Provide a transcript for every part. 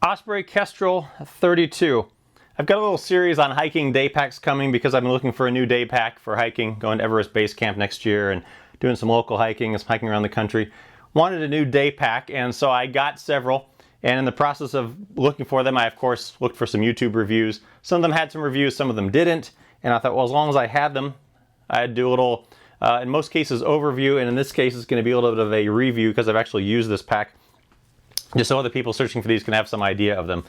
Osprey Kestrel 32. I've got a little series on hiking day packs coming because I've been looking for a new day pack for hiking, going to Everest Base Camp next year and doing some local hiking, some hiking around the country. Wanted a new day pack, and so I got several, and in the process of looking for them, I of course looked for some YouTube reviews. Some of them had some reviews, some of them didn't, and I thought, well, as long as I had them, I'd do a little, in most cases, overview, and in this case it's going to be a little bit of a review because I've actually used this pack, just so other people searching for these can have some idea of them.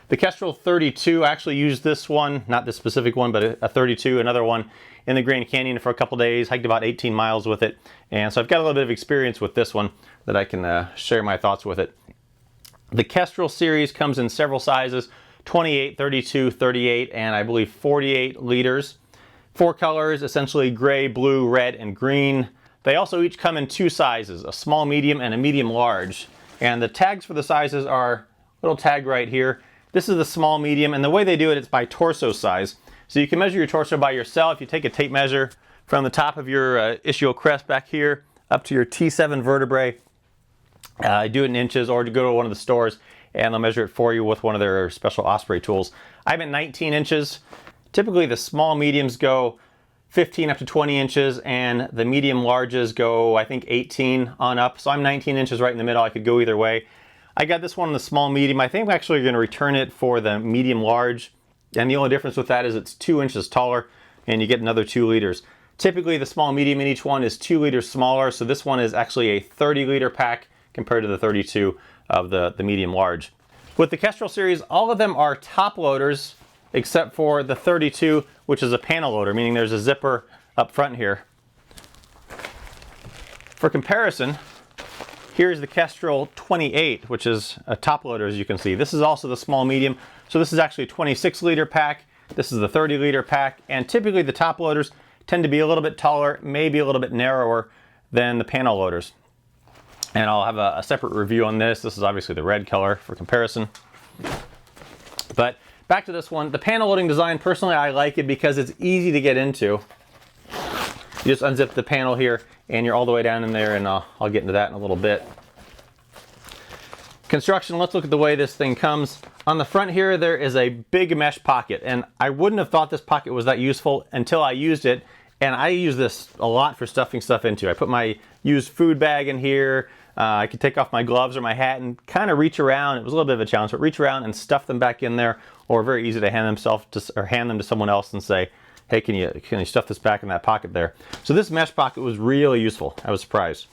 The Kestrel 32, I actually used this one, not this specific one, but a 32, another one in the Grand Canyon for a couple days, hiked about 18 miles with it, and so I've got a little bit of experience with this one that I can share my thoughts with it. The Kestrel series comes in several sizes, 28, 32, 38, and I believe 48 liters. 4 colors, essentially gray, blue, red, and green. They also each come in 2 sizes, a small medium and a medium large. And the tags for the sizes are a little tag right here. This is the small medium, and the way they do it, it's by torso size. So you can measure your torso by yourself. You take a tape measure from the top of your ischial crest back here up to your T7 vertebrae. Do it in inches, or to go to one of the stores and they'll measure it for you with one of their special Osprey tools. I'm at 19 inches. Typically the small mediums go 15 up to 20 inches, and the medium larges go, I think, 18 on up. So I'm 19 inches right in the middle. I could go either way. I got this one in the small medium. I think I'm actually going to return it for the medium large. And the only difference with that is it's 2 inches taller and you get another 2 liters. Typically the small medium in each one is 2 liters smaller. So this one is actually a 30 liter pack compared to the 32 of the medium large. With the Kestrel series, all of them are top loaders except for the 32, which is a panel loader, meaning there's a zipper up front here. For comparison, here's the Kestrel 28, which is a top loader, as you can see. This is also the small medium, so this is actually a 26 liter pack. This is the 30 liter pack, and typically the top loaders tend to be a little bit taller, maybe a little bit narrower than the panel loaders. And I'll have a separate review on this. This is obviously the red color for comparison. But back to this one, the panel loading design, personally I like it because it's easy to get into. You just unzip the panel here and you're all the way down in there, and I'll get into that in a little bit. Construction, let's look at the way this thing comes. On the front here there is a big mesh pocket, and I wouldn't have thought this pocket was that useful until I used it, and I use this a lot for stuffing stuff into. I put my used food bag in here. I could take off my gloves or my hat and kind of reach around. It was a little bit of a challenge, but reach around and stuff them back in there, or very easy to hand them to someone else and say, hey, can you stuff this back in that pocket there? So this mesh pocket was really useful. I was surprised.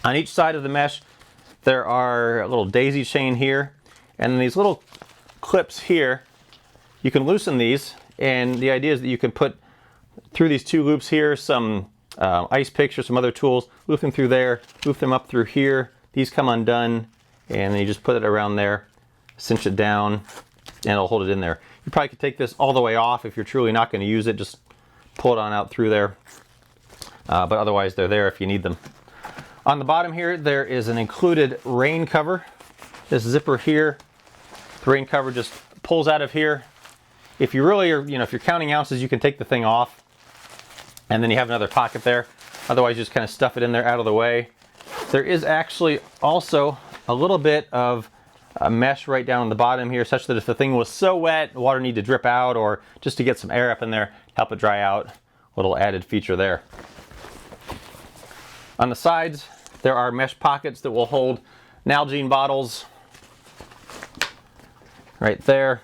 On each side of the mesh, there are a little daisy chain here, and then these little clips here. You can loosen these, and the idea is that you can put through these 2 loops here some ice picks or some other tools, loop them through there, loop them up through here. These come undone, and then you just put it around there, cinch it down, and it'll hold it in there. You probably could take this all the way off if you're truly not going to use it. Just pull it on out through there, but otherwise they're there if you need them. On the bottom here there is an included rain cover. This zipper here, the rain cover just pulls out of here. If you really are, if you're counting ounces, you can take the thing off, and then you have another pocket there. Otherwise, you just kind of stuff it in there out of the way. There is actually also a little bit of a mesh right down on the bottom here, such that if the thing was so wet, the water needed to drip out, or just to get some air up in there, help it dry out. A little added feature there. On the sides, there are mesh pockets that will hold Nalgene bottles right there,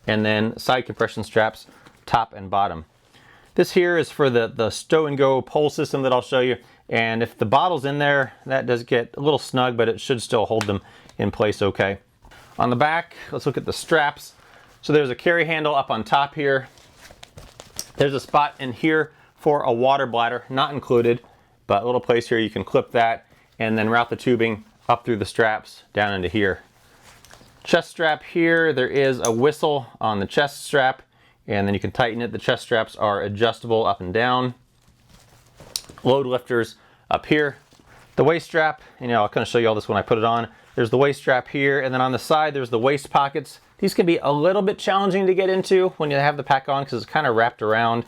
and then side compression straps, top and bottom. This here is for the stow and go pole system that I'll show you, and if the bottle's in there, that does get a little snug, but it should still hold them in place okay. On the back, let's look at the straps. So there's a carry handle up on top here. There's a spot in here for a water bladder, not included, but a little place here you can clip that and then route the tubing up through the straps down into here. Chest strap here, there is a whistle on the chest strap, and then you can tighten it. The chest straps are adjustable up and down. Load lifters up here. The waist strap, I'll kind of show you all this when I put it on. There's the waist strap here, and then on the side there's the waist pockets. These can be a little bit challenging to get into when you have the pack on because it's kind of wrapped around,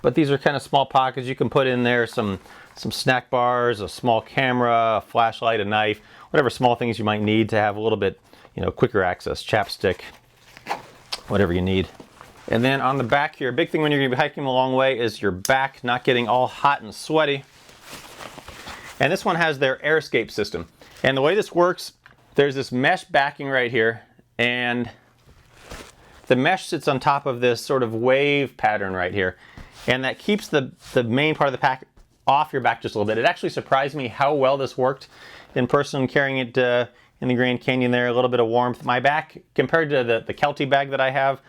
but these are kind of small pockets. You can put in there some snack bars, a small camera, a flashlight, a knife, whatever small things you might need to have a little bit you know, quicker access, chapstick, whatever you need. And then on the back here, a big thing when you're going to be hiking a long way is your back not getting all hot and sweaty. And this one has their air escape system. And the way this works, there's this mesh backing right here, and the mesh sits on top of this sort of wave pattern right here. And that keeps the main part of the pack off your back just a little bit. It actually surprised me how well this worked in person, carrying it in the Grand Canyon there, a little bit of warmth. My back, compared to the Kelty bag that I have,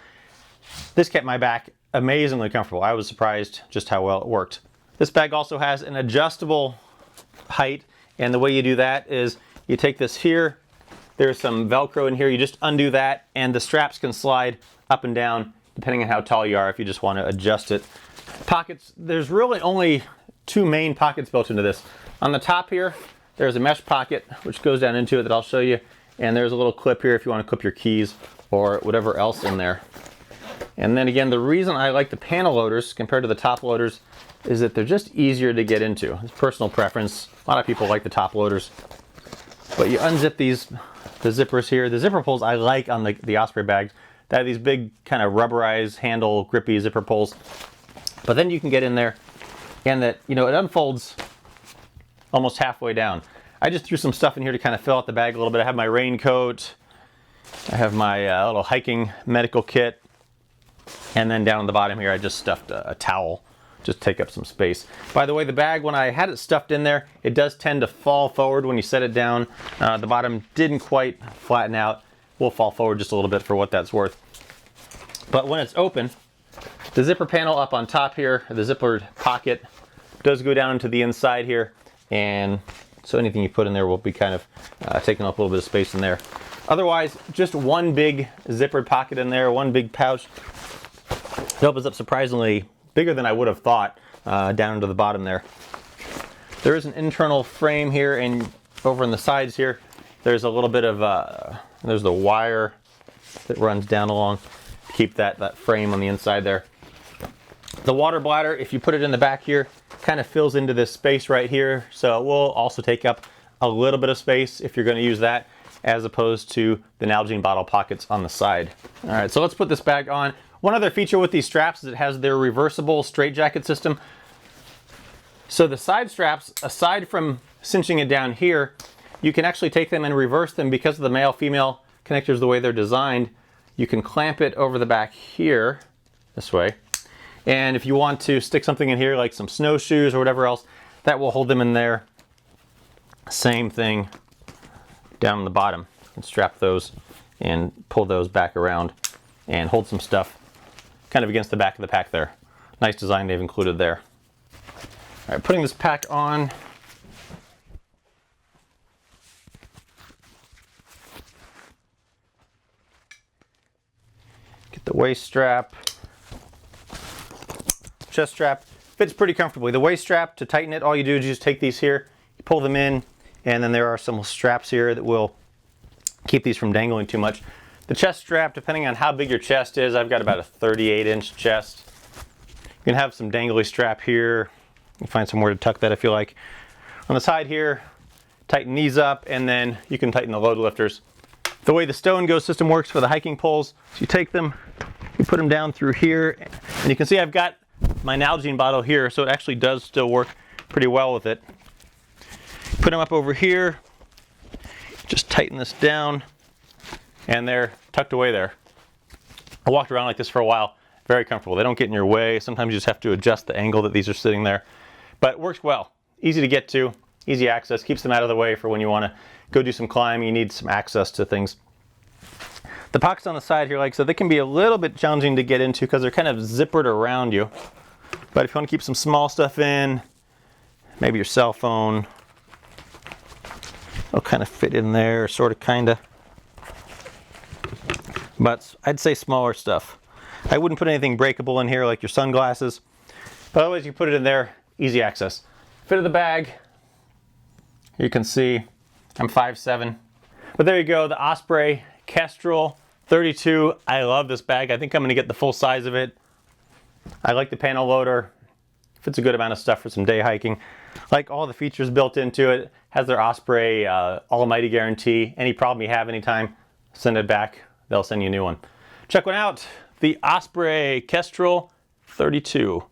this kept my back amazingly comfortable. I was surprised just how well it worked. This bag also has an adjustable height, and the way you do that is you take this here, there's some Velcro in here, you just undo that, and the straps can slide up and down depending on how tall you are if you just want to adjust it. Pockets, there's really only two main pockets built into this. On the top here, there's a mesh pocket which goes down into it that I'll show you, and there's a little clip here if you want to clip your keys or whatever else in there. And then again, the reason I like the panel loaders compared to the top loaders is that they're just easier to get into. It's personal preference. A lot of people like the top loaders. But you unzip the zippers here. The zipper pulls I like on the Osprey bags. They have these big kind of rubberized handle, grippy zipper pulls. But then you can get in there, and that, you know, it unfolds almost halfway down. I just threw some stuff in here to kind of fill out the bag a little bit. I have my raincoat. I have my little hiking medical kit. And then down on the bottom here, I just stuffed a towel, just take up some space. By the way, the bag, when I had it stuffed in there, it does tend to fall forward when you set it down. The bottom didn't quite flatten out. Will fall forward just a little bit for what that's worth. But when it's open, the zipper panel up on top here, the zippered pocket, does go down into the inside here. And so anything you put in there will be kind of taking up a little bit of space in there. Otherwise, just one big zippered pocket in there, one big pouch. It opens up surprisingly bigger than I would have thought down into the bottom there. There is an internal frame here, and over on the sides here, there's a little bit of, there's the wire that runs down along to keep that frame on the inside there. The water bladder, if you put it in the back here, kind of fills into this space right here, so it will also take up a little bit of space if you're going to use that, as opposed to the Nalgene bottle pockets on the side. All right, so let's put this bag on. One other feature with these straps is it has their reversible straitjacket system. So the side straps, aside from cinching it down here, you can actually take them and reverse them because of the male-female connectors, the way they're designed. You can clamp it over the back here, this way. And if you want to stick something in here, like some snowshoes or whatever else, that will hold them in there. Same thing down on the bottom. You can strap those and pull those back around and hold some stuff kind of against the back of the pack there. Nice design they've included there. All right, putting this pack on. Get the waist strap. Chest strap. Fits pretty comfortably. The waist strap, to tighten it, all you do is just take these here, you pull them in, and then there are some straps here that will keep these from dangling too much. The chest strap, depending on how big your chest is, I've got about a 38-inch chest. You can have some dangly strap here. You can find somewhere to tuck that if you like. On the side here, tighten these up, and then you can tighten the load lifters. The way the Stone Go system works for the hiking poles, so you take them, you put them down through here, and you can see I've got my Nalgene bottle here, so it actually does still work pretty well with it. Put them up over here, just tighten this down, and they're tucked away there. I walked around like this for a while, very comfortable. They don't get in your way. Sometimes you just have to adjust the angle that these are sitting there, but it works well. Easy to get to, easy access, keeps them out of the way for when you want to go do some climbing, you need some access to things. The pockets on the side here, like so, they can be a little bit challenging to get into because they're kind of zippered around you. But if you want to keep some small stuff in, maybe your cell phone, it'll kind of fit in there, sort of, kind of. But I'd say smaller stuff. I wouldn't put anything breakable in here like your sunglasses, but otherwise you put it in there, easy access. Fit of the bag, you can see I'm 5'7". But there you go, the Osprey Kestrel 32. I love this bag. I think I'm going to get the full size of it. I like the panel loader. Fits a good amount of stuff for some day hiking. Like all the features built into it. Has their Osprey Almighty guarantee. Any problem you have anytime, send it back, they'll send you a new one. Check one out, the Osprey Kestrel 32.